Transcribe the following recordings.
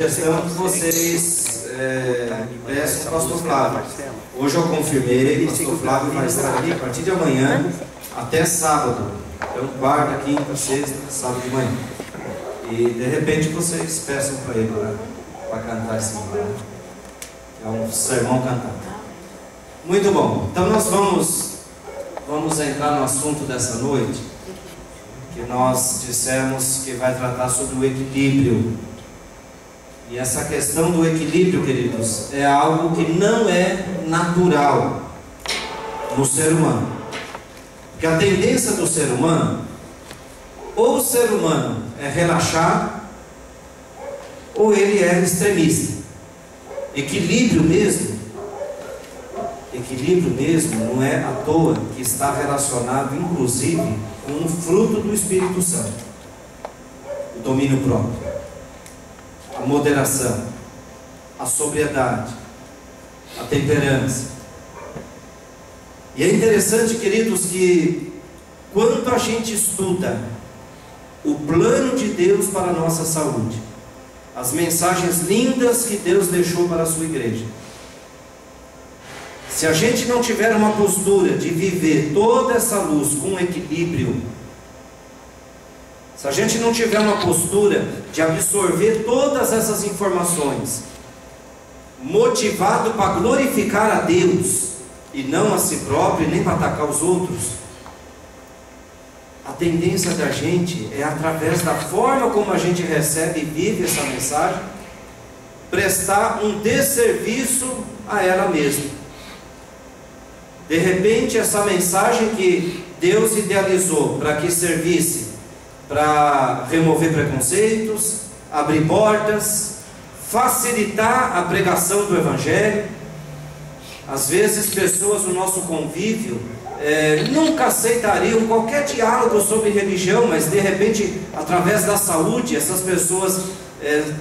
questão que vocês peçam ao pastor Flávio. Hoje eu confirmei, o pastor Flávio vai estar aqui a partir de amanhã até sábado. Então, quarta, quinta, sexta, sábado de manhã. E de repente vocês peçam para ele para cantar esse livro. É um sermão cantado. Muito bom. Então nós vamos entrar no assunto dessa noite, que nós dissemos que vai tratar sobre o equilíbrio. E essa questão do equilíbrio, queridos, é algo que não é natural no ser humano. Porque a tendência do ser humano, ou o ser humano é relaxar, ou ele é extremista. Equilíbrio mesmo não é à toa que está relacionado, inclusive, com o fruto do Espírito Santo. O domínio próprio, a moderação, a sobriedade, a temperança. E é interessante, queridos, que quando a gente estuda o plano de Deus para a nossa saúde, as mensagens lindas que Deus deixou para a sua igreja, se a gente não tiver uma postura de viver toda essa luz com equilíbrio, se a gente não tiver uma postura de absorver todas essas informações, motivado para glorificar a Deus e não a si próprio, nem para atacar os outros, a tendência da gente é, através da forma como a gente recebe e vive essa mensagem, prestar um desserviço a ela mesma. De repente, essa mensagem que Deus idealizou para que servisse para remover preconceitos, abrir portas, facilitar a pregação do Evangelho. Às vezes, pessoas no nosso convívio nunca aceitariam qualquer diálogo sobre religião, mas de repente, através da saúde, essas pessoas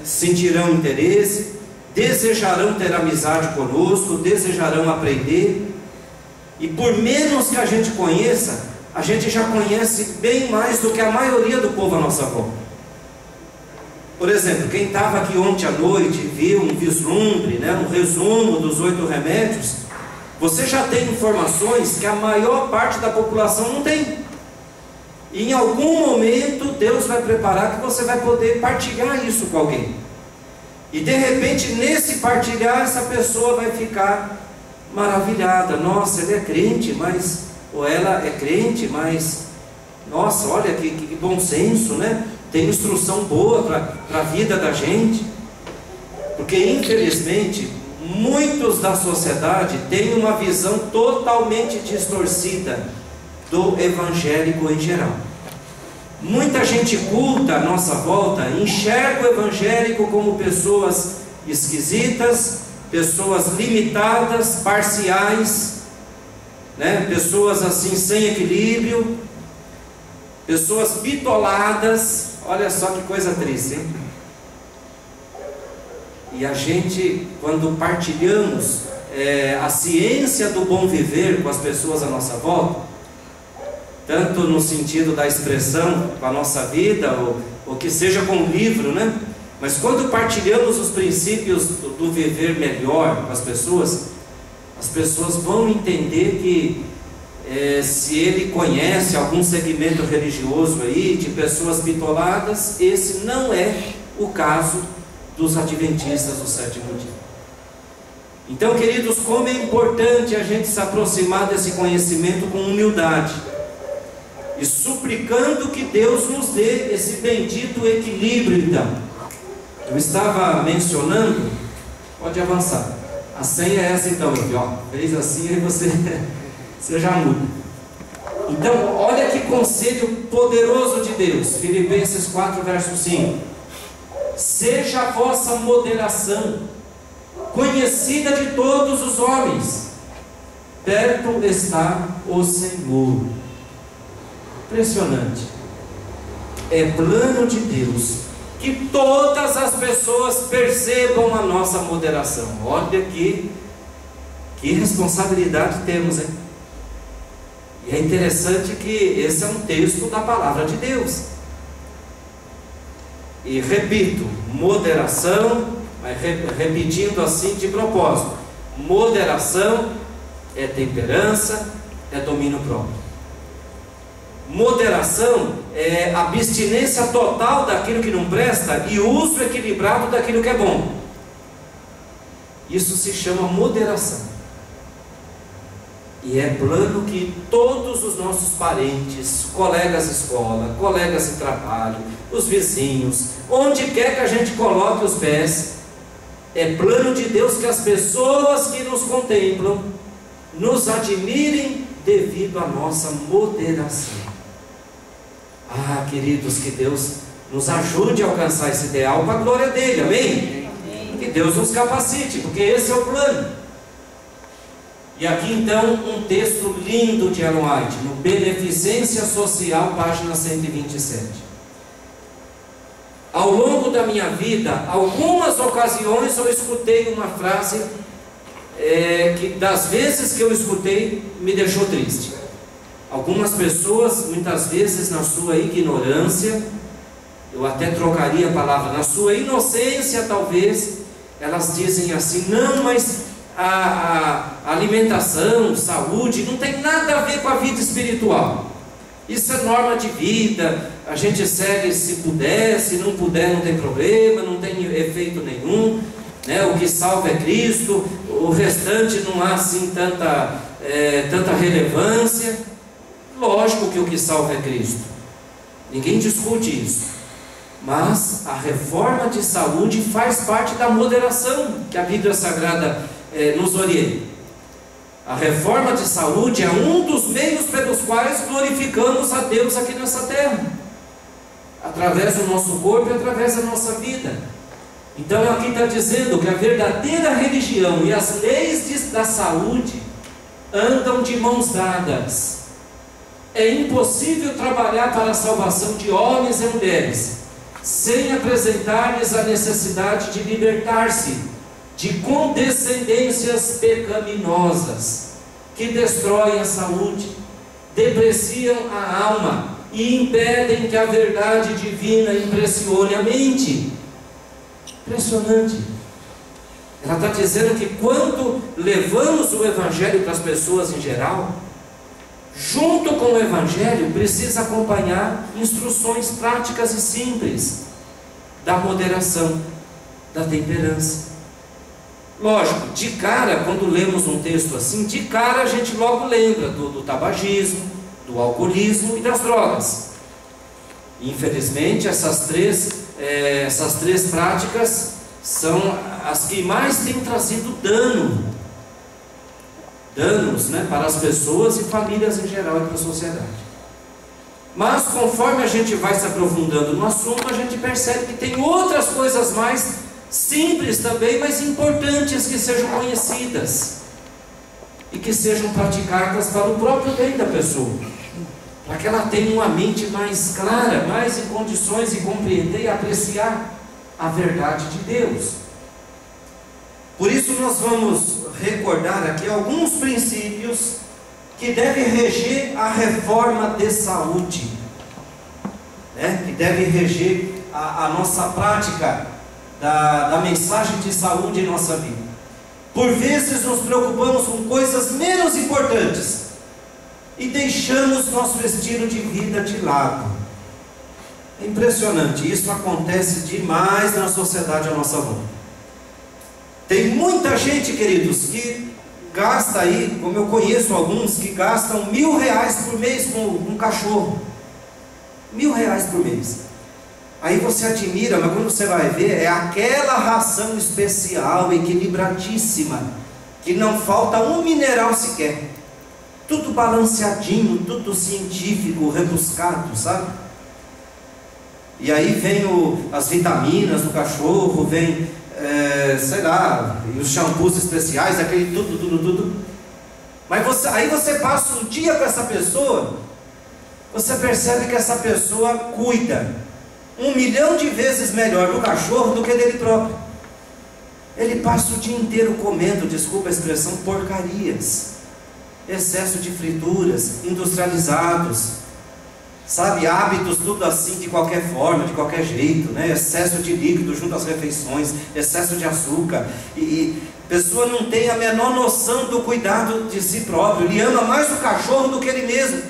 sentirão interesse, desejarão ter amizade conosco, desejarão aprender. E por menos que a gente conheça, a gente já conhece bem mais do que a maioria do povo à nossa volta. Por exemplo, quem estava aqui ontem à noite viu um vislumbre, um resumo dos 8 remédios, você já tem informações que a maior parte da população não tem. E em algum momento Deus vai preparar que você vai poder partilhar isso com alguém. E de repente, nesse partilhar, essa pessoa vai ficar maravilhada. Nossa, ele é crente, mas... ou ela é crente, mas... nossa, olha que bom senso, né? Tem instrução boa para a vida da gente. Porque, infelizmente, muitos da sociedade têm uma visão totalmente distorcida do evangélico em geral. Muita gente culta à nossa volta enxerga o evangélico como pessoas esquisitas, pessoas limitadas, parciais, pessoas assim sem equilíbrio, pessoas bitoladas. Olha só que coisa triste, hein? E a gente, quando partilhamos a ciência do bom viver com as pessoas à nossa volta, tanto no sentido da expressão com a nossa vida, ou que seja com o livro, mas quando partilhamos os princípios do viver melhor com as pessoas vão entender que se ele conhece algum segmento religioso aí, de pessoas bitoladas, esse não é o caso dos adventistas do sétimo dia. Então, queridos, como é importante a gente se aproximar desse conhecimento com humildade e suplicando que Deus nos dê esse bendito equilíbrio. Então, eu estava mencionando, pode avançar, a senha é essa então, fez assim e você já muda. Então, olha que conselho poderoso de Deus, Filipenses 4, verso 5: seja a vossa moderação conhecida de todos os homens, perto está o Senhor. Impressionante. É plano de Deus que todas as pessoas percebam a nossa moderação. Olha que responsabilidade temos, hein? E é interessante que esse é um texto da palavra de Deus. E repito, moderação, mas repetindo assim de propósito, moderação é temperança, é domínio próprio. Moderação é abstinência total daquilo que não presta e uso equilibrado daquilo que é bom. Isso se chama moderação. E é plano que todos os nossos parentes, colegas de escola, colegas de trabalho, os vizinhos, onde quer que a gente coloque os pés, é plano de Deus que as pessoas que nos contemplam nos admirem devido à nossa moderação. Ah, queridos, que Deus nos ajude a alcançar esse ideal para a glória dele, amém? Que Deus nos capacite, porque esse é o plano. E aqui então um texto lindo de Ellen White, no Beneficência Social, página 127. Ao longo da minha vida, algumas ocasiões eu escutei uma frase que das vezes que eu escutei me deixou triste. Algumas pessoas, muitas vezes na sua ignorância, eu até trocaria a palavra, na sua inocência talvez, elas dizem assim: não, mas a alimentação, saúde, não tem nada a ver com a vida espiritual. Isso é norma de vida, a gente segue se puder, se não puder não tem problema, não tem efeito nenhum, né? O que salva é Cristo, o restante não há assim tanta relevância. Lógico que o que salva é Cristo, ninguém discute isso. Mas a reforma de saúde faz parte da moderação que a Bíblia Sagrada nos orienta. A reforma de saúde é um dos meios pelos quais glorificamos a Deus aqui nessa terra, através do nosso corpo e através da nossa vida. Então aqui está dizendo que a verdadeira religião e as leis da saúde andam de mãos dadas. É impossível trabalhar para a salvação de homens e mulheres sem apresentar-lhes a necessidade de libertar-se de condescendências pecaminosas que destroem a saúde, depreciam a alma e impedem que a verdade divina impressione a mente. Impressionante. Ela está dizendo que quando levamos o Evangelho para as pessoas em geral, junto com o Evangelho precisa acompanhar instruções práticas e simples da moderação, da temperança. Lógico, de cara, quando lemos um texto assim, de cara a gente logo lembra do tabagismo, do alcoolismo e das drogas. Infelizmente essas três práticas são as que mais têm trazido danos, né, para as pessoas e famílias em geral e para a sociedade. Mas conforme a gente vai se aprofundando no assunto, a gente percebe que tem outras coisas mais simples também, mas importantes, que sejam conhecidas e que sejam praticadas para o próprio bem da pessoa, para que ela tenha uma mente mais clara, mais em condições de compreender e apreciar a verdade de Deus. Por isso nós vamos recordar aqui alguns princípios que devem reger a reforma de saúde, né? Que devem reger a nossa prática da mensagem de saúde em nossa vida. Por vezes nos preocupamos com coisas menos importantes e deixamos nosso estilo de vida de lado. É impressionante, isso acontece demais na sociedade à nossa volta. Tem muita gente, queridos, que gasta aí, como eu conheço alguns, que gastam R$1.000 por mês com um cachorro. R$1.000 por mês. Aí você admira, mas quando você vai ver, é aquela ração especial, equilibradíssima, que não falta um mineral sequer. Tudo balanceadinho, tudo científico, rebuscado, sabe? E aí vem as vitaminas do cachorro, vem, sei lá, e os shampoos especiais, aquele tudo. Mas aí você passa um dia com essa pessoa, você percebe que essa pessoa cuida 1.000.000 de vezes melhor do cachorro do que dele próprio. Ele passa o dia inteiro comendo, desculpa a expressão, porcarias, excesso de frituras, industrializados. sabe, hábitos tudo assim, de qualquer forma, de qualquer jeito, né? Excesso de líquido junto às refeições, excesso de açúcar, e a pessoa não tem a menor noção do cuidado de si próprio. Ele ama mais o cachorro do que ele mesmo.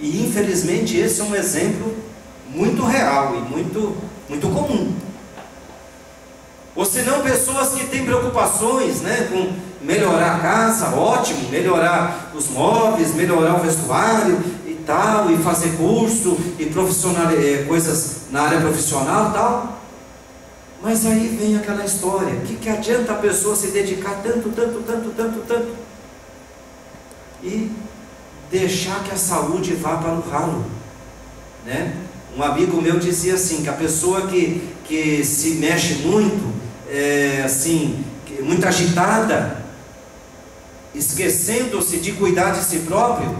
E infelizmente esse é um exemplo muito real e muito comum. Ou senão pessoas que têm preocupações, né, com melhorar a casa, ótimo, melhorar os móveis, melhorar o vestuário e tal, e fazer curso e coisas na área profissional e tal. Mas aí vem aquela história, que adianta a pessoa se dedicar tanto e deixar que a saúde vá para o ralo, né? Um amigo meu dizia assim, que a pessoa que se mexe muito, assim, muito agitada, esquecendo-se de cuidar de si próprio,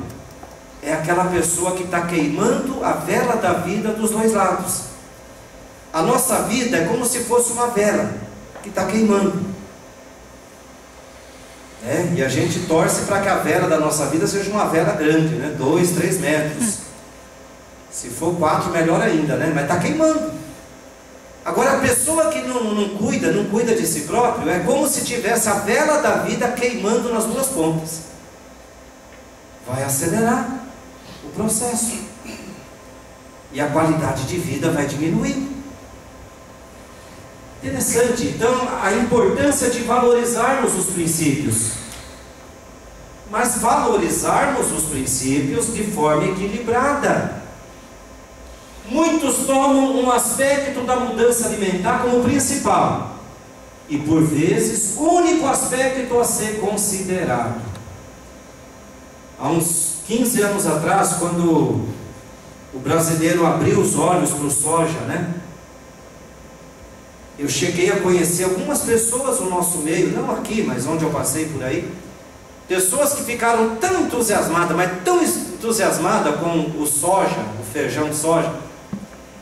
é aquela pessoa que está queimando a vela da vida dos dois lados. A nossa vida é como se fosse uma vela que está queimando, e a gente torce para que a vela da nossa vida seja uma vela grande, né? 2, 3 metros. Se for 4, melhor ainda, né? Mas está queimando. Agora, a pessoa que não cuida de si próprio, é como se tivesse a vela da vida queimando nas duas pontas. Vai acelerar o processo, e a qualidade de vida vai diminuir. Interessante, então, a importância de valorizarmos os princípios, mas valorizarmos os princípios de forma equilibrada. Muitos tomam um aspecto da mudança alimentar como principal, e por vezes único aspecto a ser considerado. Há uns 15 anos atrás, quando o brasileiro abriu os olhos para o soja, né? Eu cheguei a conhecer algumas pessoas no nosso meio, não aqui, mas onde eu passei por aí, pessoas que ficaram tão entusiasmadas, mas tão entusiasmadas com o soja, o feijão de soja,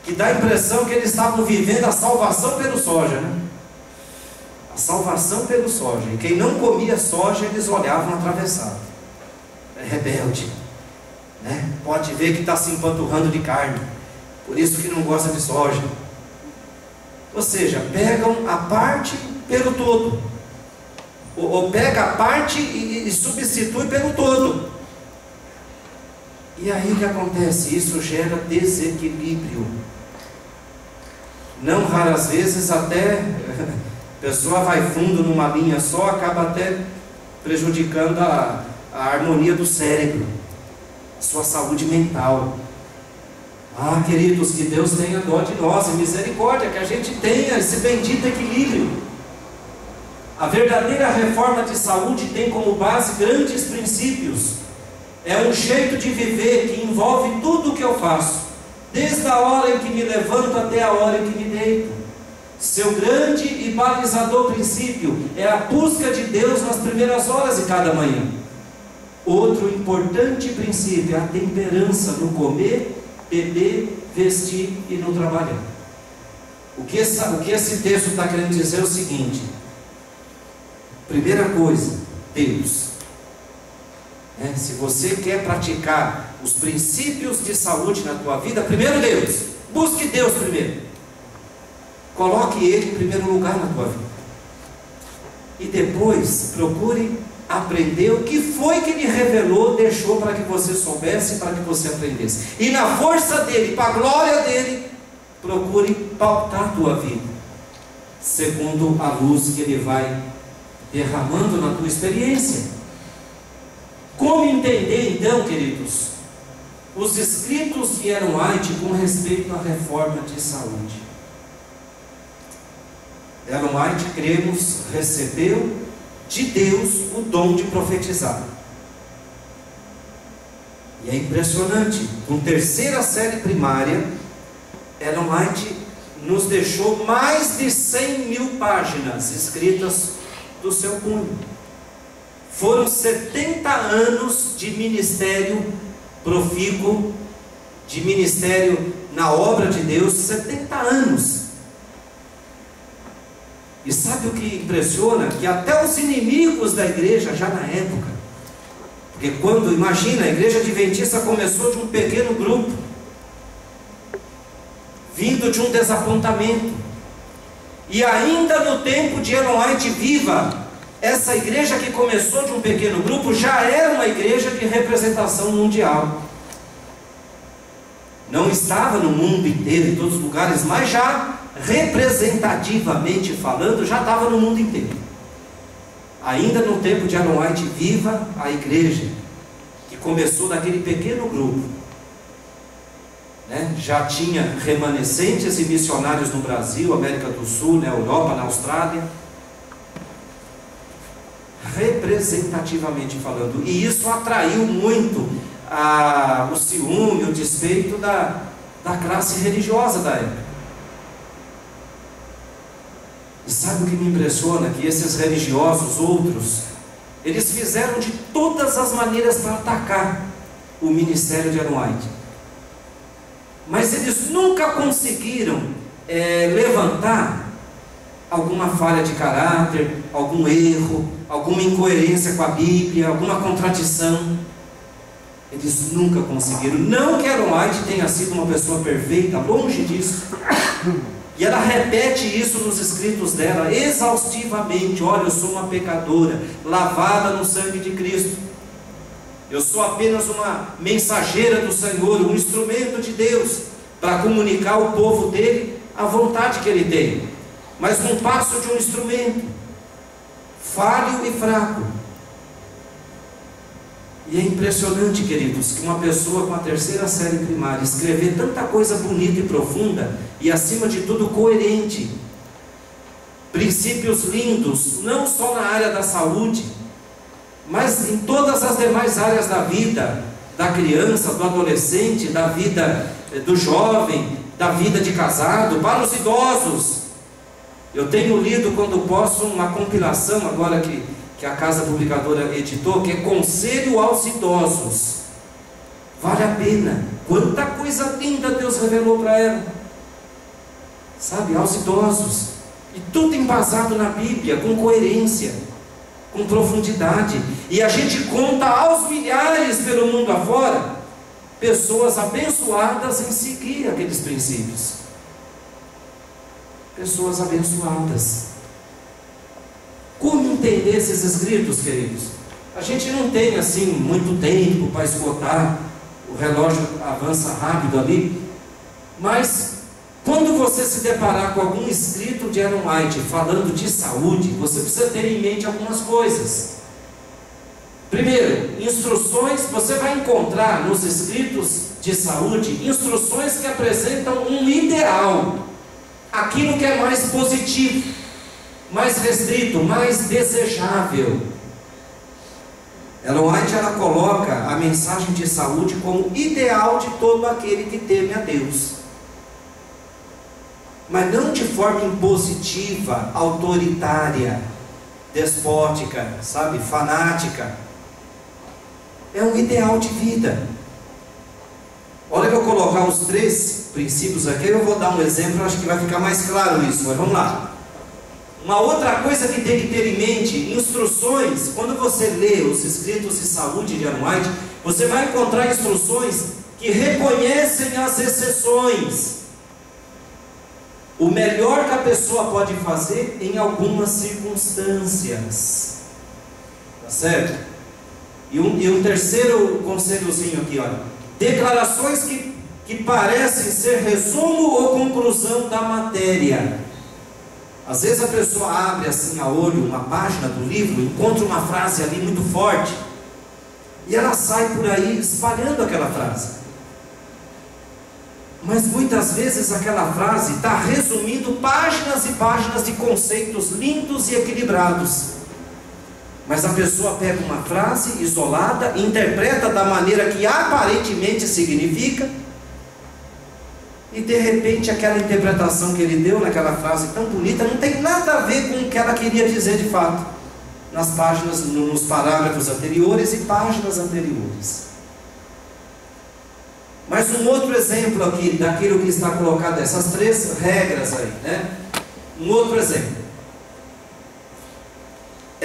que dá a impressão que eles estavam vivendo a salvação pelo soja, né? A salvação pelo soja. E quem não comia soja, eles olhavam atravessado. É rebelde, né? Pode ver que está se empanturrando de carne, por isso que não gosta de soja. Ou seja, pegam a parte pelo todo, ou pega a parte e substitui pelo todo. E aí o que acontece? Isso gera desequilíbrio. Não raras vezes até a pessoa vai fundo numa linha só, acaba até prejudicando a harmonia do cérebro, a sua saúde mental. Ah, queridos, que Deus tenha dó de nós, e misericórdia, que a gente tenha esse bendito equilíbrio. A verdadeira reforma de saúde tem como base grandes princípios. É um jeito de viver que envolve tudo o que eu faço, desde a hora em que me levanto até a hora em que me deito. Seu grande e balizador princípio é a busca de Deus nas primeiras horas de cada manhã. Outro importante princípio é a temperança no comer, beber, vestir e no trabalhar. O que esse texto está querendo dizer é o seguinte: primeira coisa, Deus. Se você quer praticar os princípios de saúde na tua vida, primeiro Deus. Busque Deus primeiro. Coloque Ele em primeiro lugar na tua vida. E depois procure aprender o que foi que Ele revelou, deixou para que você soubesse, para que você aprendesse. E na força dEle, para a glória dEle, procure pautar a tua vida, segundo a luz que Ele vai derramando na tua experiência. Como entender então, queridos, os escritos de Ellen White com respeito à reforma de saúde? Ellen White, cremos, recebeu de Deus o dom de profetizar. E é impressionante, com terceira série primária, Ellen White nos deixou mais de 100.000 páginas escritas do seu punho. Foram 70 anos de ministério profícuo, de ministério na obra de Deus, 70 anos. E sabe o que impressiona? Que até os inimigos da igreja, já na época, Porque quando, imagina, a igreja adventista começou de um pequeno grupo, vindo de um desapontamento, e ainda no tempo de Ellen White viva, essa igreja que começou de um pequeno grupo já era uma igreja de representação mundial. Não estava no mundo inteiro, em todos os lugares, mas já representativamente falando, já estava no mundo inteiro. Ainda no tempo de Ellen White viva, a igreja que começou daquele pequeno grupo, né? Já tinha remanescentes e missionários no Brasil, América do Sul, na Europa, na Austrália, representativamente falando, e isso atraiu muito o ciúme, o despeito da classe religiosa da época. E sabe o que me impressiona? Que esses religiosos, outros, eles fizeram de todas as maneiras para atacar o ministério de Ellen White, mas eles nunca conseguiram levantar alguma falha de caráter, algum erro, alguma incoerência com a Bíblia, alguma contradição. Eles nunca conseguiram. Não que Ellen White tenha sido uma pessoa perfeita, longe disso. E ela repete isso nos escritos dela exaustivamente: olha, eu sou uma pecadora, lavada no sangue de Cristo. Eu sou apenas uma mensageira do Senhor, um instrumento de Deus, para comunicar ao povo dele a vontade que ele tem, mas não passo de um instrumento, falho e fraco. E é impressionante, queridos, que uma pessoa com a 3ª série primária escrever tanta coisa bonita e profunda, e acima de tudo coerente, princípios lindos, não só na área da saúde, mas em todas as demais áreas da vida, da criança, do adolescente, da vida do jovem, da vida de casado, para os idosos. Eu tenho lido, quando posso, uma compilação agora que a Casa Publicadora editou, que é Conselho aos Idosos. Vale a pena. Quanta coisa linda Deus revelou para ela, sabe, aos idosos, e tudo embasado na Bíblia, com coerência, com profundidade. E a gente conta aos milhares pelo mundo afora pessoas abençoadas em seguir aqueles princípios. Pessoas abençoadas. Como entender esses escritos, queridos? A gente não tem assim muito tempo para esgotar, o relógio avança rápido ali, mas quando você se deparar com algum escrito de Ellen White falando de saúde, você precisa ter em mente algumas coisas. Primeiro, instruções. Você vai encontrar nos escritos de saúde instruções que apresentam um ideal, aquilo que é mais positivo, mais restrito, mais desejável. Ellen White, ela coloca a mensagem de saúde como ideal de todo aquele que teme a Deus, mas não de forma impositiva, autoritária, despótica, sabe, fanática. É um ideal de vida. Olha, que eu colocar os 3 princípios aqui, eu vou dar um exemplo, acho que vai ficar mais claro isso, mas vamos lá. Uma outra coisa que tem que ter em mente: instruções. Quando você lê os escritos de saúde de Ellen White, você vai encontrar instruções que reconhecem as exceções, o melhor que a pessoa pode fazer em algumas circunstâncias, tá certo? E um terceiro conselhozinho aqui, olha: declarações que parecem ser resumo ou conclusão da matéria. Às vezes a pessoa abre assim a olho uma página do livro, encontra uma frase ali muito forte, e ela sai por aí espalhando aquela frase. Mas muitas vezes aquela frase está resumindo páginas e páginas de conceitos lindos e equilibrados. Mas a pessoa pega uma frase isolada, interpreta da maneira que aparentemente significa, e de repente aquela interpretação que ele deu naquela frase tão bonita não tem nada a ver com o que ela queria dizer de fato, nas páginas, nos parágrafos anteriores e páginas anteriores. Mas um outro exemplo aqui, daquilo que está colocado, essas 3 regras aí, né? Um outro exemplo.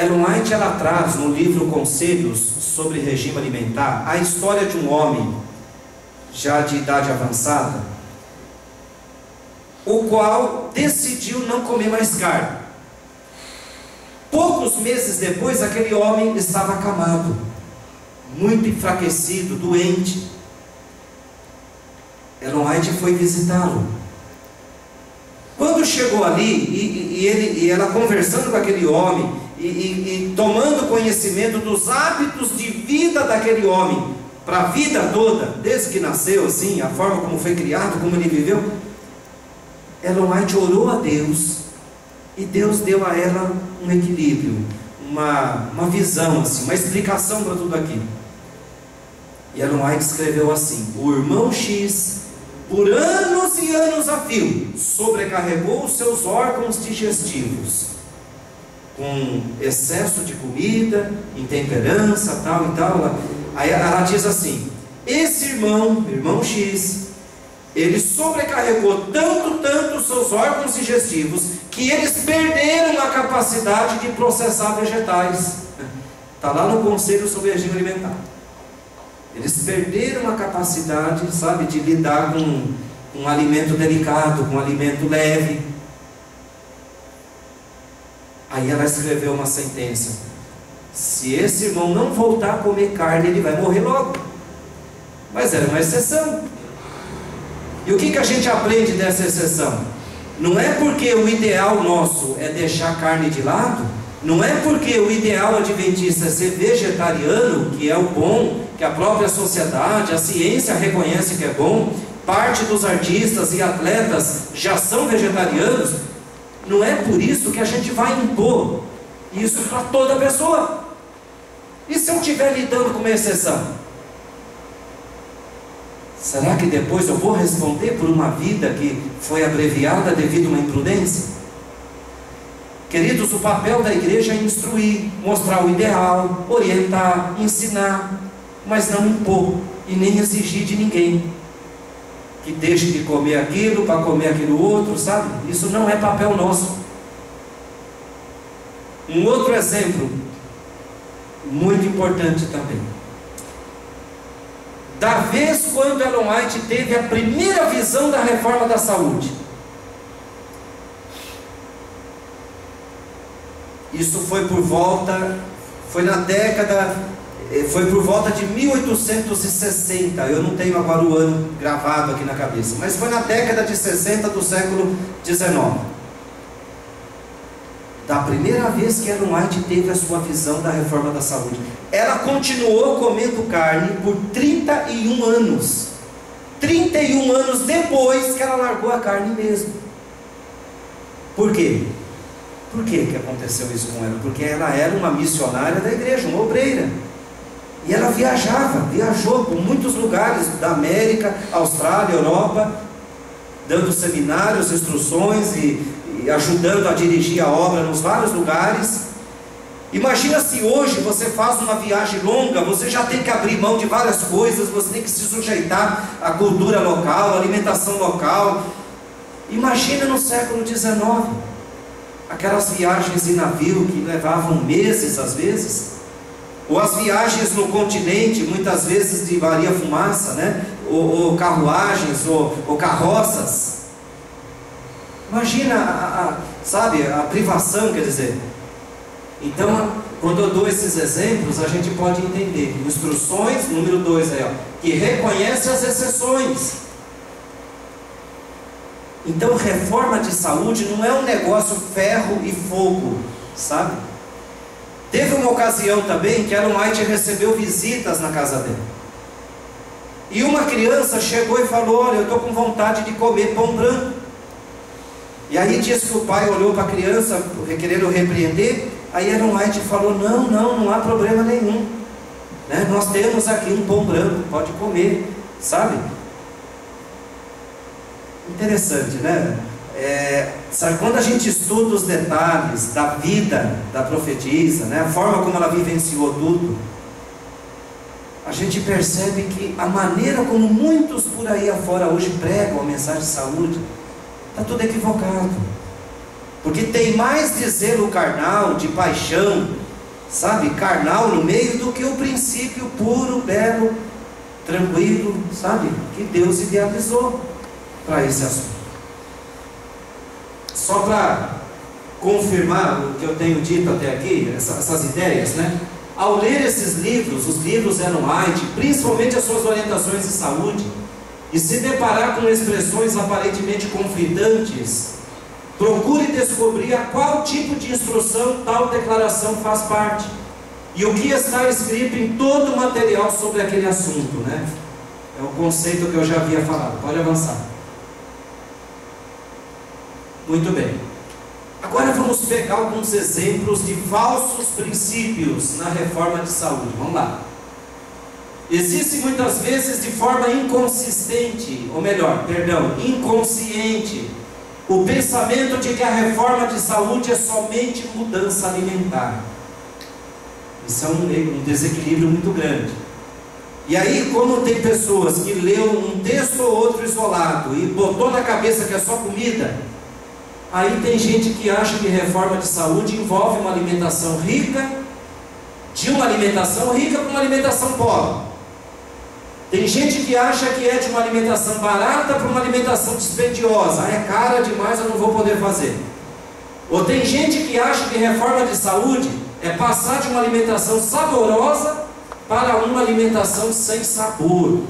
Ellen White, ela traz no livro Conselhos sobre Regime Alimentar a história de um homem já de idade avançada, o qual decidiu não comer mais carne. Poucos meses depois, aquele homem estava acamado, muito enfraquecido, doente. Ellen White foi visitá-lo. Quando chegou ali, e ela conversando com aquele homem, e tomando conhecimento dos hábitos de vida daquele homem, para a vida toda, desde que nasceu, assim, a forma como foi criado, como ele viveu, Ellen White orou a Deus, e Deus deu a ela um equilíbrio, uma visão, assim, uma explicação para tudo aquilo. E Ellen White escreveu assim: o irmão X, por anos e anos a fio, sobrecarregou os seus órgãos digestivos, com excesso de comida, intemperança, tal e tal. Aí ela diz assim: esse irmão X, ele sobrecarregou tanto os seus órgãos digestivos, que eles perderam a capacidade de processar vegetais. Está lá no Conselho sobre Regime Alimentar. Eles perderam a capacidade, sabe, de lidar com um alimento delicado, com um alimento leve. Aí ela escreveu uma sentença: se esse irmão não voltar a comer carne, ele vai morrer logo. Mas era uma exceção. E o que a gente aprende dessa exceção? Não é porque o ideal nosso é deixar a carne de lado, não é porque o ideal adventista é ser vegetariano, que é o bom, que a própria sociedade, a ciência reconhece que é bom, parte dos artistas e atletas já são vegetarianos. Não é por isso que a gente vai impor isso para toda pessoa. E se eu estiver lidando com uma exceção? Será que depois eu vou responder por uma vida que foi abreviada devido a uma imprudência? Queridos, o papel da igreja é instruir, mostrar o ideal, orientar, ensinar, mas não impor e nem exigir de ninguém que deixe de comer aquilo para comer aquilo outro, sabe? Isso não é papel nosso. Um outro exemplo muito importante também, da vez quando Ellen White teve a primeira visão da reforma da saúde. Isso foi por volta de 1860, eu não tenho agora o ano gravado aqui na cabeça, mas foi na década de 60 do século XIX. Da primeira vez que Ellen White teve a sua visão da reforma da saúde. Ela continuou comendo carne por 31 anos. 31 anos depois que ela largou a carne mesmo. Por quê? Por que aconteceu isso com ela? Porque ela era uma missionária da igreja, uma obreira. E ela viajou por muitos lugares da América, Austrália, Europa, dando seminários, instruções e ajudando a dirigir a obra nos vários lugares. Imagina se hoje você faz uma viagem longa, você já tem que abrir mão de várias coisas, você tem que se sujeitar à cultura local, à alimentação local. Imagina no século XIX, aquelas viagens em navio que levavam meses às vezes, ou as viagens no continente, muitas vezes de Maria Fumaça, né? ou carruagens, ou carroças. Imagina a privação, quer dizer. Então, quando eu dou esses exemplos, a gente pode entender. Instruções, número 2 aí, ó, que reconhece as exceções. Então, reforma de saúde não é um negócio ferro e fogo, sabe? Teve uma ocasião também que Ellen White recebeu visitas na casa dela. E uma criança chegou e falou: olha, eu estou com vontade de comer pão branco. E aí diz que o pai olhou para a criança, querendo repreender. Aí Ellen White falou: não há problema nenhum, né? Nós temos aqui um pão branco, pode comer, sabe? Interessante, né? Sabe, quando a gente estuda os detalhes da vida da profetisa, né? A forma como ela vivenciou tudo, a gente percebe que a maneira como muitos por aí afora hoje pregam a mensagem de saúde, está tudo equivocado. Porque tem mais de zelo carnal, de paixão, sabe, carnal no meio, do que o princípio puro, belo, tranquilo, sabe, que Deus idealizou para esse assunto. Só para confirmar o que eu tenho dito até aqui, essas ideias, né? Ao ler esses livros, os livros Ellen White, principalmente as suas orientações de saúde, e se deparar com expressões aparentemente conflitantes, procure descobrir a qual tipo de instrução tal declaração faz parte, e o que está escrito em todo o material sobre aquele assunto, né? É o conceito que eu já havia falado. Pode avançar. Muito bem. Agora vamos pegar alguns exemplos de falsos princípios na reforma de saúde. Vamos lá. Existe muitas vezes de forma inconsistente, ou melhor, perdão, inconsciente, o pensamento de que a reforma de saúde é somente mudança alimentar. Isso é um desequilíbrio muito grande. E aí, como tem pessoas que leu um texto ou outro isolado e botou na cabeça que é só comida, aí tem gente que acha que reforma de saúde envolve uma alimentação rica, de uma alimentação rica para uma alimentação pobre. Tem gente que acha que é de uma alimentação barata para uma alimentação dispendiosa. É cara demais, eu não vou poder fazer. Ou tem gente que acha que reforma de saúde é passar de uma alimentação saborosa para uma alimentação sem sabor,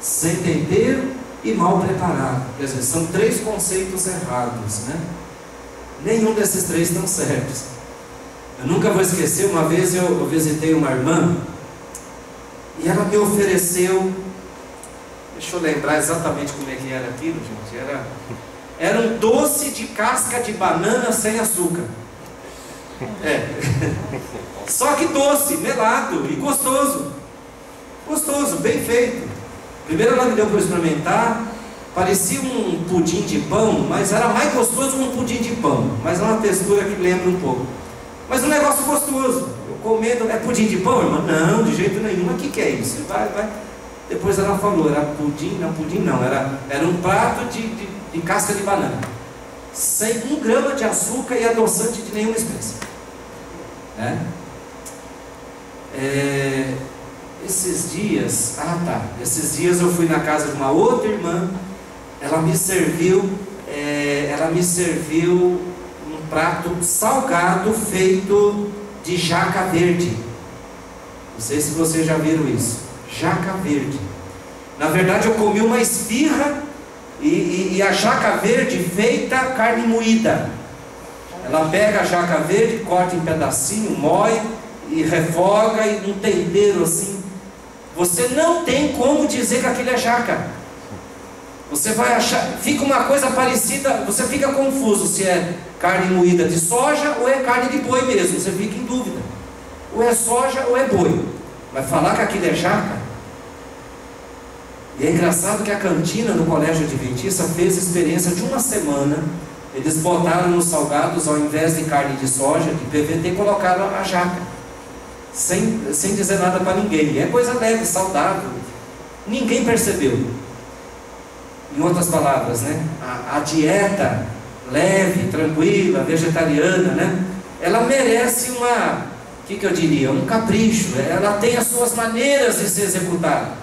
sem tempero e mal preparado. Quer dizer, são três conceitos errados, né? Nenhum desses três estão certos. Eu nunca vou esquecer, uma vez eu visitei uma irmã e ela me ofereceu, deixa eu lembrar exatamente como é que era aquilo, gente. Era um doce de casca de banana sem açúcar. Só que doce, melado e gostoso. Gostoso, bem feito. Primeiro ela me deu para experimentar. Parecia um pudim de pão, mas era mais gostoso que um pudim de pão. Mas é uma textura que lembra um pouco. Mas um negócio gostoso. Eu comendo, é pudim de pão, irmã? Não, de jeito nenhum. Mas o que é isso? Vai. Depois ela falou, era pudim não. Era um prato de casca de banana. Sem 1 grama de açúcar e adoçante de nenhuma espécie. Esses dias eu fui na casa de uma outra irmã. Ela me serviu um prato salgado feito de jaca verde. Não sei se vocês já viram isso. Jaca verde. Na verdade eu comi uma esfirra e a jaca verde feita carne moída. Ela pega a jaca verde, corta em pedacinho, moe e refoga e um tempero assim. Você não tem como dizer que aquilo é jaca. Você vai achar, fica uma coisa parecida, você fica confuso se é carne moída de soja ou é carne de boi mesmo. Você fica em dúvida. Ou é soja ou é boi. Vai falar que aquilo é jaca? E é engraçado que a cantina do Colégio Adventista fez experiência de 1 semana. Eles botaram nos salgados, ao invés de carne de soja, de PVT, colocaram a jaca. Sem dizer nada para ninguém. É coisa leve, saudável. Ninguém percebeu. Em outras palavras, né? A dieta leve, tranquila, vegetariana, né? Ela merece um capricho. Ela tem as suas maneiras de se executar.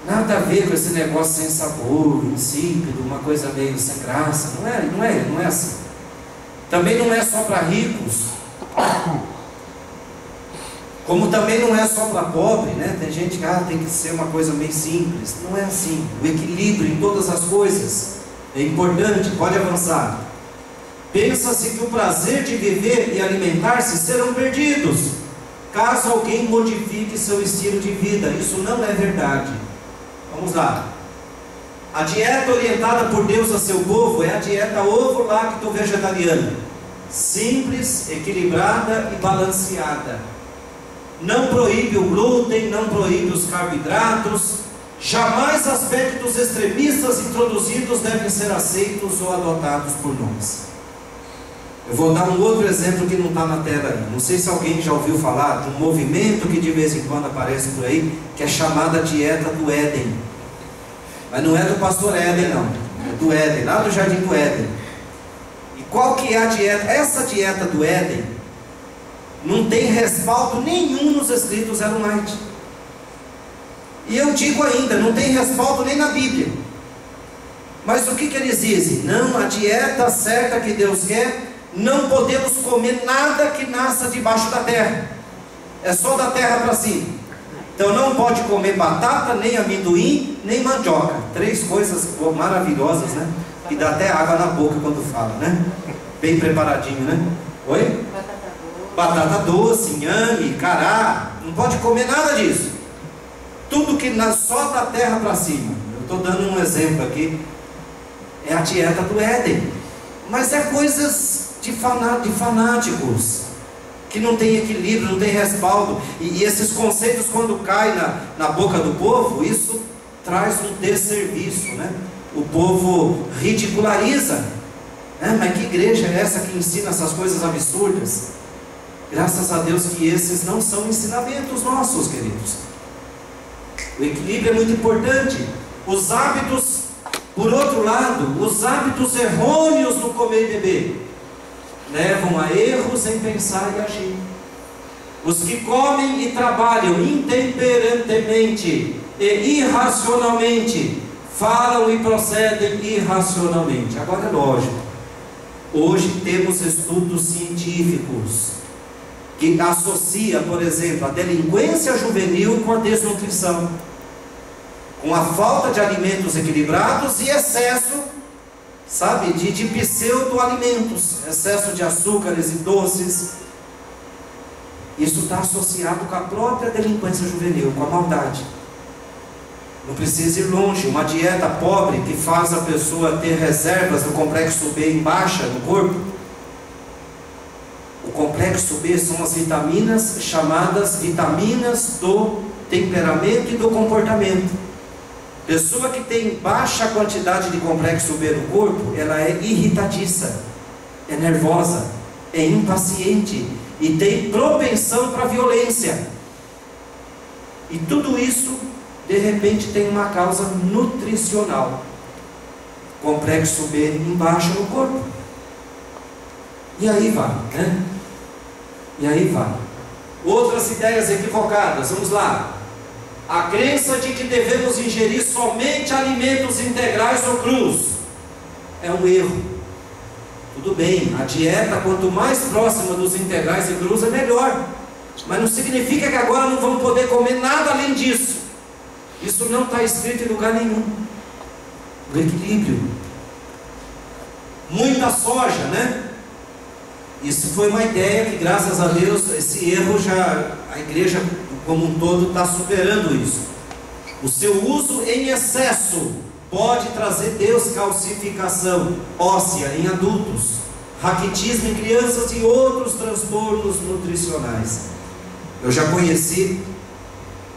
Nada a ver com esse negócio sem sabor, insípido, uma coisa meio sem graça. Não é assim. Também não é só para ricos. Como também não é só para pobre, né? Tem gente que tem que ser uma coisa meio simples. Não é assim. O equilíbrio em todas as coisas é importante. Pode avançar. Pensa-se que o prazer de viver e alimentar-se serão perdidos caso alguém modifique seu estilo de vida. Isso não é verdade. Vamos lá. A dieta orientada por Deus a seu povo é a dieta ovo-lacto-vegetariana. Simples, equilibrada e balanceada. Não proíbe o glúten, não proíbe os carboidratos. Jamais aspectos extremistas introduzidos devem ser aceitos ou adotados por nós. Eu vou dar um outro exemplo que não está na tela aí. Não sei se alguém já ouviu falar de um movimento que de vez em quando aparece por aí, que é chamada dieta do Éden. Mas não é do pastor Éden, não. É do Éden, lá do Jardim do Éden. E qual que é a dieta? Essa dieta do Éden, Não tem respaldo nenhum nos escritos Ellen White. E eu digo ainda, não tem respaldo nem na Bíblia. Mas o que eles dizem? Não, a dieta certa que Deus quer, não podemos comer nada que nasça debaixo da terra. É só da terra para cima. Então não pode comer batata, nem amendoim, nem mandioca. 3 coisas maravilhosas, né? E dá até água na boca quando fala, né? Bem preparadinho, né? Oi? Batata doce, inhame, cará. Não pode comer nada disso. Tudo que nasce só da terra para cima. Eu estou dando um exemplo aqui. É a dieta do Éden. Mas é coisas de fanáticos, que não tem equilíbrio, não tem respaldo. E esses conceitos, quando caem na boca do povo, isso traz um desserviço, né? O povo ridiculariza. Mas que igreja é essa que ensina essas coisas absurdas? Graças a Deus que esses não são ensinamentos nossos, queridos. O equilíbrio é muito importante. Os hábitos, por outro lado, os hábitos errôneos no comer e beber levam a erros em pensar e agir. Os que comem e trabalham intemperantemente e irracionalmente, falam e procedem irracionalmente. Agora é lógico, hoje temos estudos científicos que associam, por exemplo, a delinquência juvenil com a desnutrição, com a falta de alimentos equilibrados e excesso, sabe, de pseudo-alimentos, excesso de açúcares e doces. Isso está associado com a própria delinquência juvenil, com a maldade. Não precisa ir longe. Uma dieta pobre que faz a pessoa ter reservas do complexo B em baixa no corpo. O complexo B são as vitaminas chamadas vitaminas do temperamento e do comportamento. Pessoa que tem baixa quantidade de complexo B no corpo, ela é irritadiça, é nervosa, é impaciente e tem propensão para violência. E tudo isso, de repente, tem uma causa nutricional. Complexo B em baixa no corpo. E aí vai, né? E aí vai. Outras ideias equivocadas, vamos lá. A crença de que devemos ingerir somente alimentos integrais ou crus é um erro. Tudo bem, a dieta quanto mais próxima dos integrais e crus é melhor, mas não significa que agora não vamos poder comer nada além disso. Isso não está escrito em lugar nenhum. O equilíbrio. Muita soja, né? Isso foi uma ideia que, graças a Deus, esse erro já, a igreja como um todo está superando isso. O seu uso em excesso pode trazer descalcificação óssea em adultos, raquitismo em crianças e outros transtornos nutricionais. Eu já conheci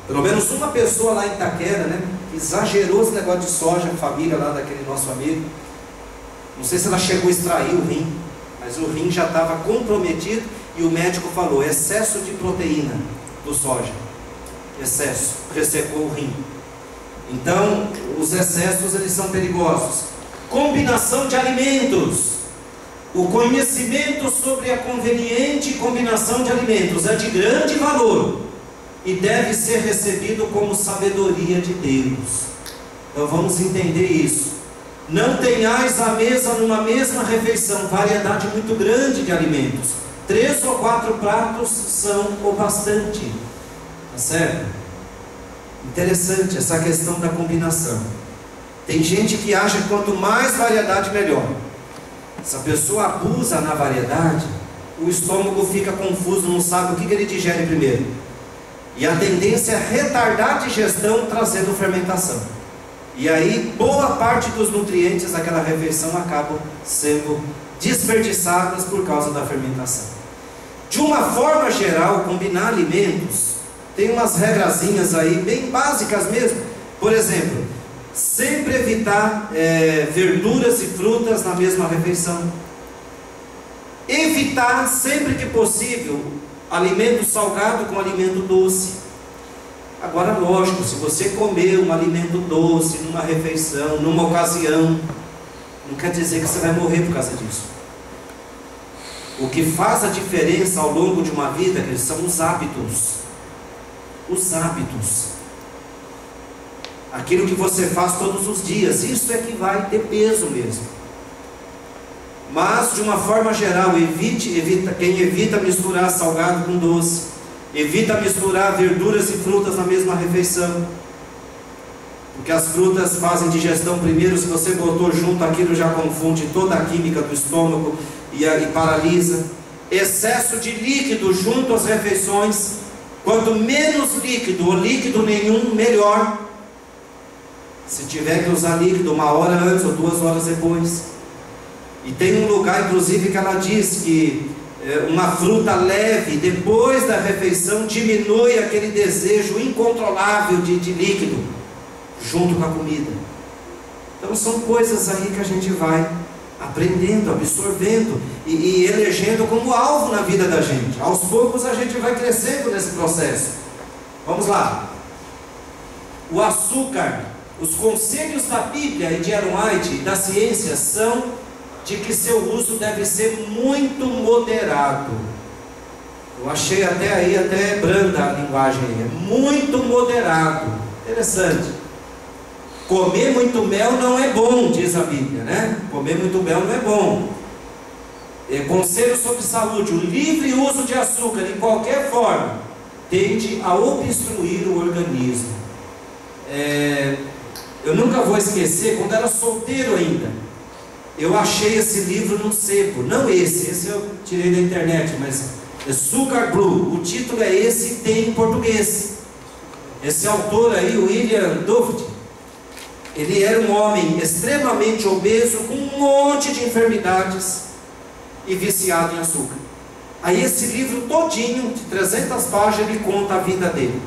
pelo menos uma pessoa lá em Itaquera, né, que exagerou esse negócio de soja, a família lá daquele nosso amigo. Não sei se ela chegou a extrair o rim, mas o rim já estava comprometido e o médico falou: excesso de proteína do soja, excesso, ressecou o rim. Então, os excessos, eles são perigosos. Combinação de alimentos. O conhecimento sobre a conveniente combinação de alimentos é de grande valor e deve ser recebido como sabedoria de Deus. Então vamos entender isso. Não tenhais à mesa numa mesma refeição variedade muito grande de alimentos. 3 ou 4 pratos são o bastante. Tá certo? Interessante essa questão da combinação. Tem gente que acha que quanto mais variedade melhor. Se a pessoa abusa na variedade, o estômago fica confuso, não sabe o que ele digere primeiro. E a tendência é retardar a digestão, trazendo fermentação. E aí boa parte dos nutrientes daquela refeição acabam sendo desperdiçadas por causa da fermentação. De uma forma geral, combinar alimentos tem umas regrazinhas aí bem básicas mesmo. Por exemplo, sempre evitar verduras e frutas na mesma refeição. Evitar sempre que possível alimento salgado com alimento doce. Agora, lógico, se você comer um alimento doce numa refeição, numa ocasião, não quer dizer que você vai morrer por causa disso. O que faz a diferença ao longo de uma vida, que são os hábitos. Os hábitos. Aquilo que você faz todos os dias. Isso é que vai ter peso mesmo. Mas, de uma forma geral, quem evita misturar salgado com doce, evita misturar verduras e frutas na mesma refeição, porque as frutas fazem digestão primeiro. Se você botou junto, aquilo já confunde toda a química do estômago e paralisa. Excesso de líquido junto às refeições. Quanto menos líquido ou líquido nenhum, melhor. Se tiver que usar líquido 1 hora antes ou 2 horas depois. E tem um lugar, inclusive, que ela diz que uma fruta leve, depois da refeição, diminui aquele desejo incontrolável de líquido, junto com a comida. Então são coisas aí que a gente vai aprendendo, absorvendo e elegendo como alvo na vida da gente. Aos poucos a gente vai crescendo nesse processo. Vamos lá. O açúcar, os conselhos da Bíblia e de Ellen White e da ciência são de que seu uso deve ser muito moderado. Eu achei até branda a linguagem aí. É muito moderado. Interessante. Comer muito mel não é bom, diz a Bíblia, né? Comer muito mel não é bom. Conselho sobre saúde: o livre uso de açúcar de qualquer forma tende a obstruir o organismo. Eu nunca vou esquecer, quando era solteiro ainda, eu achei esse livro no sebo. Não esse eu tirei da internet, mas Sugar Blue. O título é esse e tem em português. Esse autor aí, William Dufty, ele era um homem extremamente obeso, com um monte de enfermidades e viciado em açúcar. Aí esse livro todinho, de 300 páginas, ele conta a vida dele.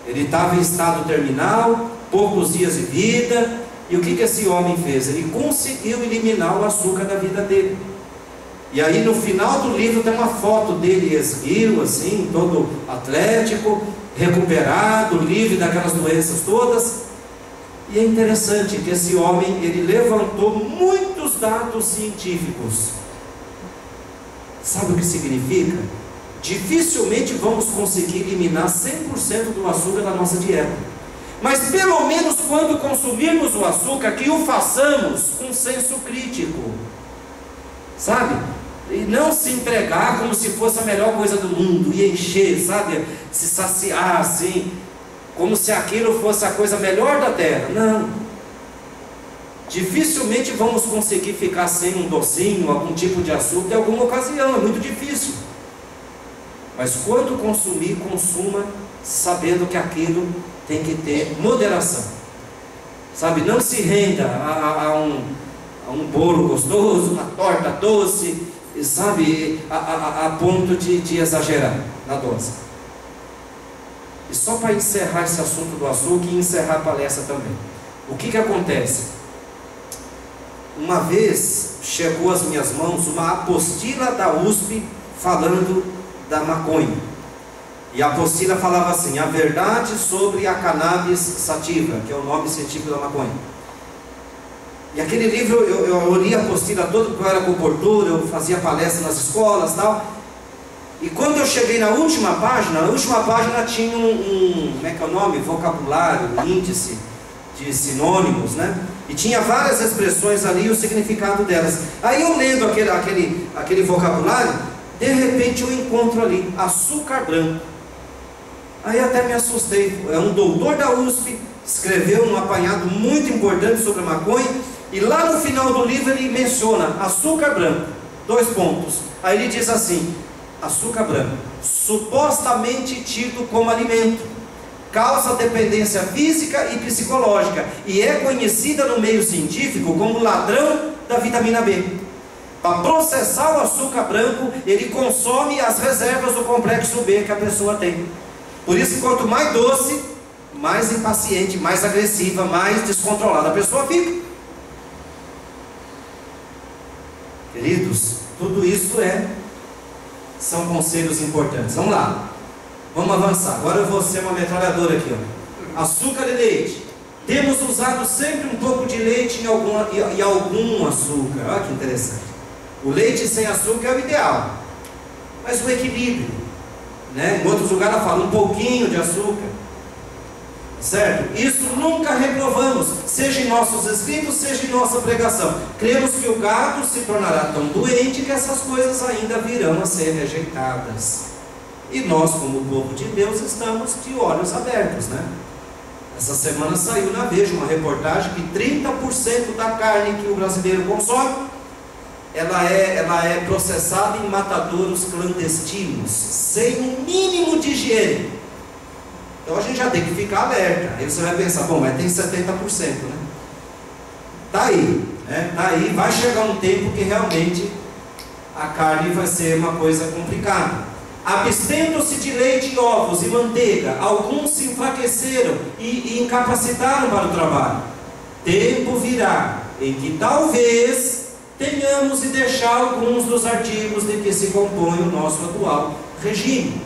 Ele estava em estado terminal, poucos dias de vida. E o que esse homem fez? Ele conseguiu eliminar o açúcar da vida dele. E aí no final do livro tem uma foto dele esguio, assim, todo atlético, recuperado, livre daquelas doenças todas. E é interessante que esse homem, ele levantou muitos dados científicos. Sabe o que significa? Dificilmente vamos conseguir eliminar 100% do açúcar da nossa dieta. Mas pelo menos quando consumirmos o açúcar, que o façamos com senso crítico. Sabe? E não se entregar como se fosse a melhor coisa do mundo, e encher, sabe? Se saciar assim, como se aquilo fosse a coisa melhor da terra. Não. Dificilmente vamos conseguir ficar sem um docinho, algum tipo de açúcar em alguma ocasião, é muito difícil. Mas quando consumir, consuma sabendo que aquilo tem que ter moderação. Sabe, não se renda a um bolo gostoso, uma torta doce, sabe, a ponto de exagerar na dose. E só para encerrar esse assunto do açúcar e encerrar a palestra também. O que acontece? Uma vez chegou às minhas mãos uma apostila da USP falando da maconha. E a apostila falava assim: a verdade sobre a cannabis sativa, que é o nome científico da maconha. E aquele livro, eu li a apostila toda, porque eu era comportura, eu fazia palestra nas escolas e tal. E quando eu cheguei na última página tinha como é que é o nome? Vocabulário, índice de sinônimos, né? E tinha várias expressões ali e o significado delas. Aí eu lendo aquele vocabulário, de repente eu encontro ali açúcar branco. Aí até me assustei. É um doutor da USP, escreveu um apanhado muito importante sobre a maconha, e lá no final do livro ele menciona açúcar branco, 2 pontos. Aí ele diz assim: açúcar branco, supostamente tido como alimento, causa dependência física e psicológica, e é conhecida no meio científico como ladrão da vitamina B. Para processar o açúcar branco, ele consome as reservas do complexo B que a pessoa tem. Por isso que quanto mais doce, mais impaciente, mais agressiva, mais descontrolada a pessoa fica. Queridos, tudo isso são conselhos importantes. Vamos lá, vamos avançar. Agora eu vou ser uma metralhadora aqui, ó. Açúcar e leite. Temos usado sempre um pouco de leite e algum açúcar. Olha que interessante. O leite sem açúcar é o ideal, mas o equilíbrio, né? Em outros lugares fala um pouquinho de açúcar, certo? Isso nunca reprovamos, seja em nossos escritos, seja em nossa pregação. Cremos que o gado se tornará tão doente que essas coisas ainda virão a ser rejeitadas. E nós, como povo de Deus, estamos de olhos abertos, né? Essa semana saiu na Veja uma reportagem que 30% da carne que o brasileiro consome, ela é processada em matadouros clandestinos, sem o mínimo de higiene. Então a gente já tem que ficar alerta. Aí você vai pensar, bom, mas tem 70%, né? Tá aí, né? Tá aí, vai chegar um tempo que realmente a carne vai ser uma coisa complicada. Abstendo-se de leite e ovos e manteiga, alguns se enfraqueceram e incapacitaram para o trabalho. Tempo virá em que talvez tenhamos de deixar alguns dos artigos de que se compõe o nosso atual regime.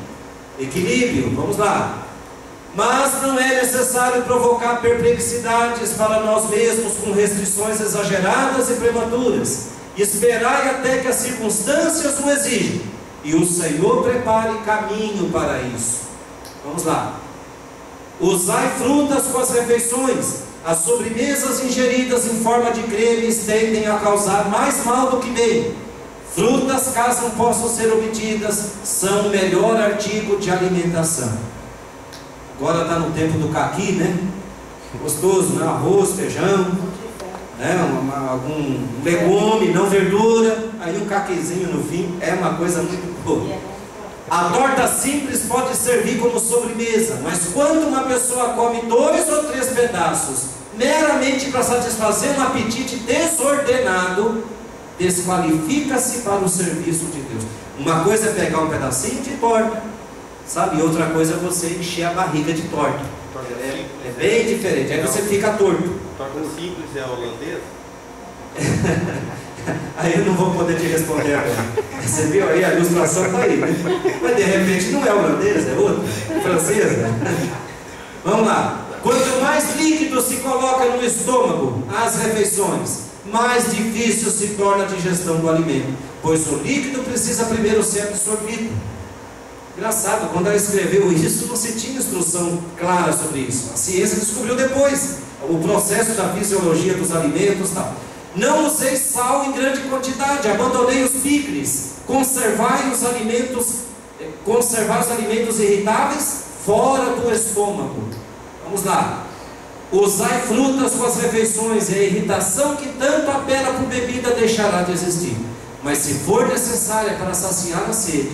Equilíbrio, vamos lá. Mas não é necessário provocar perplexidades para nós mesmos com restrições exageradas e prematuras. Esperai até que as circunstâncias o exijam, e o Senhor prepare caminho para isso. Vamos lá. Usai frutas com as refeições. As sobremesas ingeridas em forma de cremes tendem a causar mais mal do que bem. Frutas, caso não possam ser obtidas, são o melhor artigo de alimentação. Agora está no tempo do caqui, né? Gostoso, né? Arroz, feijão, né? Algum legume, não verdura. Aí um caquizinho no fim é uma coisa muito boa. A torta simples pode servir como sobremesa, mas quando uma pessoa come 2 ou 3 pedaços, meramente para satisfazer um apetite desordenado, desqualifica-se para o serviço de Deus. Uma coisa é pegar um pedacinho de torta, sabe? E outra coisa é você encher a barriga de torta. É bem diferente, aí você fica torto. Torta simples é holandesa? Aí eu não vou poder te responder agora. Você viu aí, a ilustração está aí, né? Mas de repente não é holandesa, é outra, francesa. Vamos lá. Quanto mais líquido se coloca no estômago às refeições, mais difícil se torna a digestão do alimento, pois o líquido precisa primeiro ser absorvido. Engraçado, quando ela escreveu isso, não se tinha instrução clara sobre isso. A ciência descobriu depois o processo da fisiologia dos alimentos e tal. Não usei sal em grande quantidade, abandonei os picles, conservar os alimentos irritáveis fora do estômago. Vamos lá. Usai frutas com as refeições, e a irritação que tanto apela por bebida deixará de existir. Mas se for necessária para saciar a sede,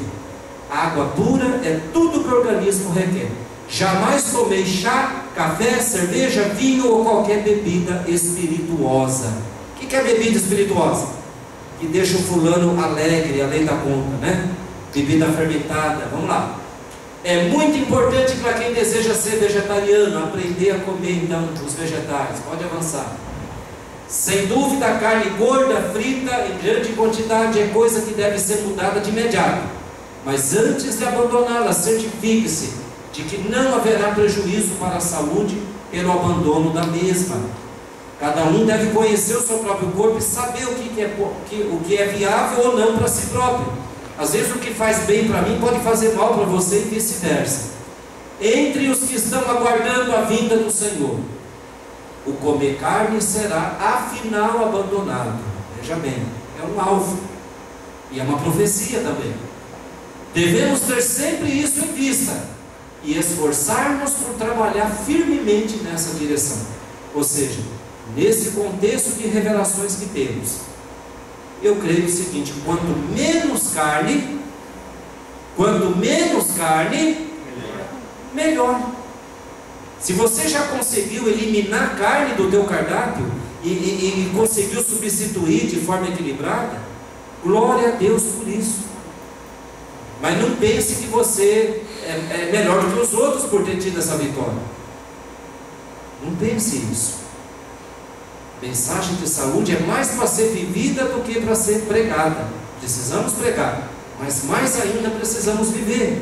água pura é tudo que o organismo requer. Jamais tomei chá, café, cerveja, vinho ou qualquer bebida espirituosa. O que é bebida espirituosa? Que deixa o fulano alegre, além da conta, né? Bebida fermentada, vamos lá. É muito importante para quem deseja ser vegetariano aprender a comer então os vegetais. Pode avançar. Sem dúvida, a carne gorda, frita em grande quantidade é coisa que deve ser mudada de imediato. Mas antes de abandoná-la, certifique-se de que não haverá prejuízo para a saúde pelo abandono da mesma. Cada um deve conhecer o seu próprio corpo e saber o que é viável ou não para si próprio. Às vezes o que faz bem para mim pode fazer mal para você e vice-versa. Entre os que estão aguardando a vinda do Senhor, o comer carne será afinal abandonado. Veja bem, é um alvo e é uma profecia também. Devemos ter sempre isso em vista e esforçar-nos por trabalhar firmemente nessa direção. Ou seja, nesse contexto de revelações que temos, eu creio o seguinte: quanto menos carne, melhor. Se você já conseguiu eliminar carne do teu cardápio e conseguiu substituir de forma equilibrada, glória a Deus por isso. Mas não pense que você é melhor do que os outros por ter tido essa vitória. Não pense isso. Mensagem de saúde é mais para ser vivida do que para ser pregada. Precisamos pregar, mas mais ainda precisamos viver.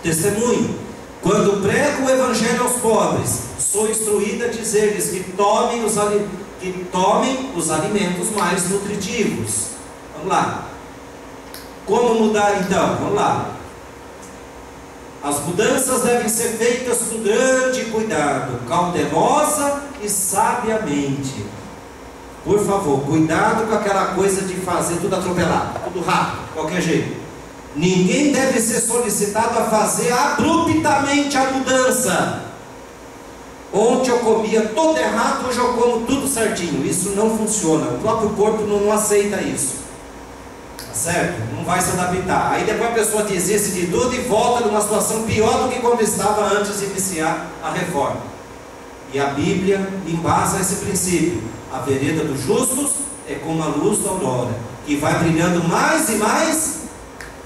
Testemunho: quando prego o evangelho aos pobres, sou instruída a dizer-lhes que tomem os alimentos mais nutritivos. Vamos lá. Como mudar então? Vamos lá. As mudanças devem ser feitas com grande cuidado, cautelosa e sabiamente. Por favor, cuidado com aquela coisa de fazer tudo atropelado, tudo rápido, de qualquer jeito. Ninguém deve ser solicitado a fazer abruptamente a mudança. Ontem eu comia tudo errado, hoje eu como tudo certinho. Isso não funciona. O próprio corpo não aceita isso. Tá certo? Não vai se adaptar. Aí depois a pessoa desiste de tudo e volta numa situação pior do que quando estava antes de iniciar a reforma. E a Bíblia embasa esse princípio. A vereda dos justos é como a luz da aurora, que vai brilhando mais e mais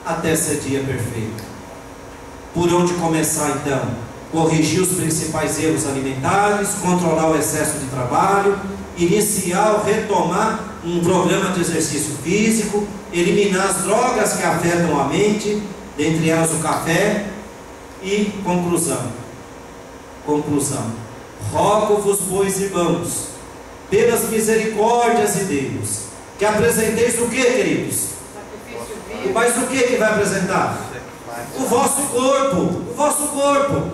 até ser dia perfeito. Por onde começar então? Corrigir os principais erros alimentares, controlar o excesso de trabalho, iniciar ou retomar um programa de exercício físico, eliminar as drogas que afetam a mente, dentre elas o café, e conclusão. Rogo-vos, pois, irmãos, pelas misericórdias de Deus, que apresenteis o que, queridos? Sacrifício vivo. Mas o que vai apresentar? O vosso corpo,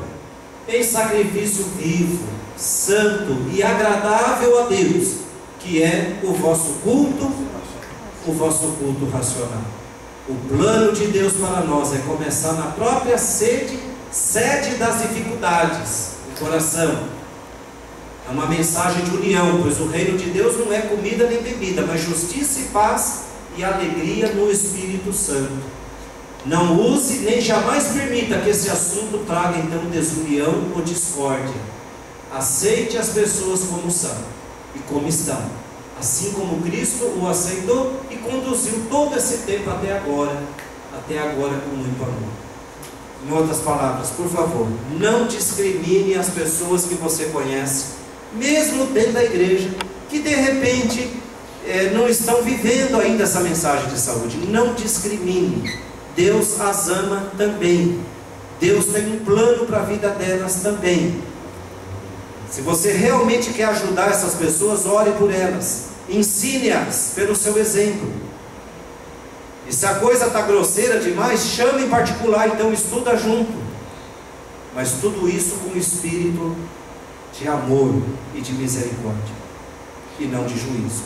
em sacrifício vivo, santo e agradável a Deus, que é o vosso culto racional. O plano de Deus para nós é começar na própria sede das dificuldades, do coração. É uma mensagem de união, pois o reino de Deus não é comida nem bebida, mas justiça e paz e alegria no Espírito Santo. Não use nem jamais permita que esse assunto traga então desunião ou discórdia. Aceite as pessoas como são e como estão, assim como Cristo o aceitou e conduziu todo esse tempo até agora com muito amor. Em outras palavras, por favor, não discrimine as pessoas que você conhece, mesmo dentro da igreja, que de repente não estão vivendo ainda essa mensagem de saúde. Não discrimine. Deus as ama também. Deus tem um plano para a vida delas também. Se você realmente quer ajudar essas pessoas, ore por elas, ensine-as pelo seu exemplo. E se a coisa está grosseira demais, chame em particular, então estuda junto. Mas tudo isso com espírito de amor e de misericórdia, e não de juízo.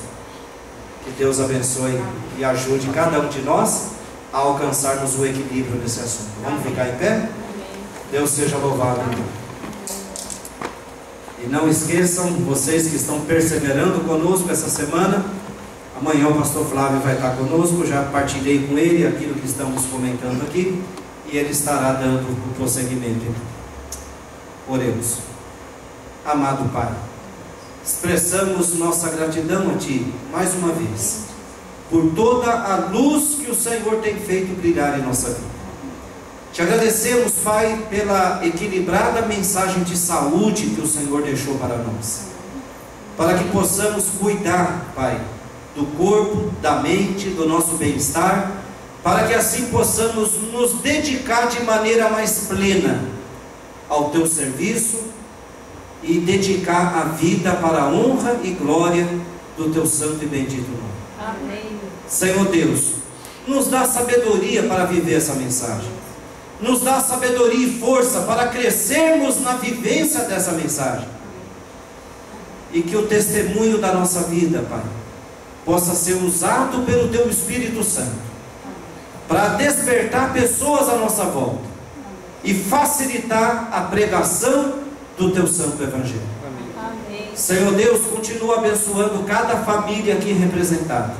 Que Deus abençoe e ajude cada um de nós a alcançarmos o equilíbrio nesse assunto. Vamos ficar em pé? Deus seja louvado. E não esqueçam, vocês que estão perseverando conosco essa semana, amanhã o pastor Flávio vai estar conosco. Já partilhei com ele aquilo que estamos comentando aqui, e ele estará dando o prosseguimento. Oremos. Amado Pai, expressamos nossa gratidão a Ti mais uma vez por toda a luz que o Senhor tem feito brilhar em nossa vida. Te agradecemos, Pai, pela equilibrada mensagem de saúde que o Senhor deixou para nós, para que possamos cuidar, Pai, do corpo, da mente, do nosso bem-estar, para que assim possamos nos dedicar de maneira mais plena ao Teu serviço e dedicar a vida para a honra e glória do Teu santo e bendito nome. Amém. Senhor Deus, nos dá sabedoria para viver essa mensagem, nos dá sabedoria e força para crescermos na vivência dessa mensagem, e que o testemunho da nossa vida, Pai, possa ser usado pelo Teu Espírito Santo para despertar pessoas à nossa volta e facilitar a pregação do Teu santo Evangelho. Amém. Senhor Deus, continua abençoando cada família aqui representada,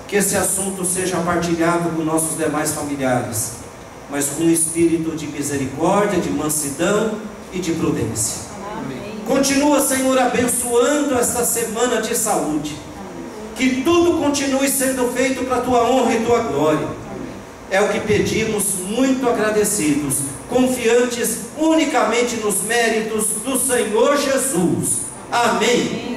que esse assunto seja partilhado com nossos demais familiares, mas com um espírito de misericórdia, de mansidão e de prudência. Amém. Continua, Senhor, abençoando esta semana de saúde, que tudo continue sendo feito para a Tua honra e Tua glória. É o que pedimos, muito agradecidos, confiantes unicamente nos méritos do Senhor Jesus. Amém.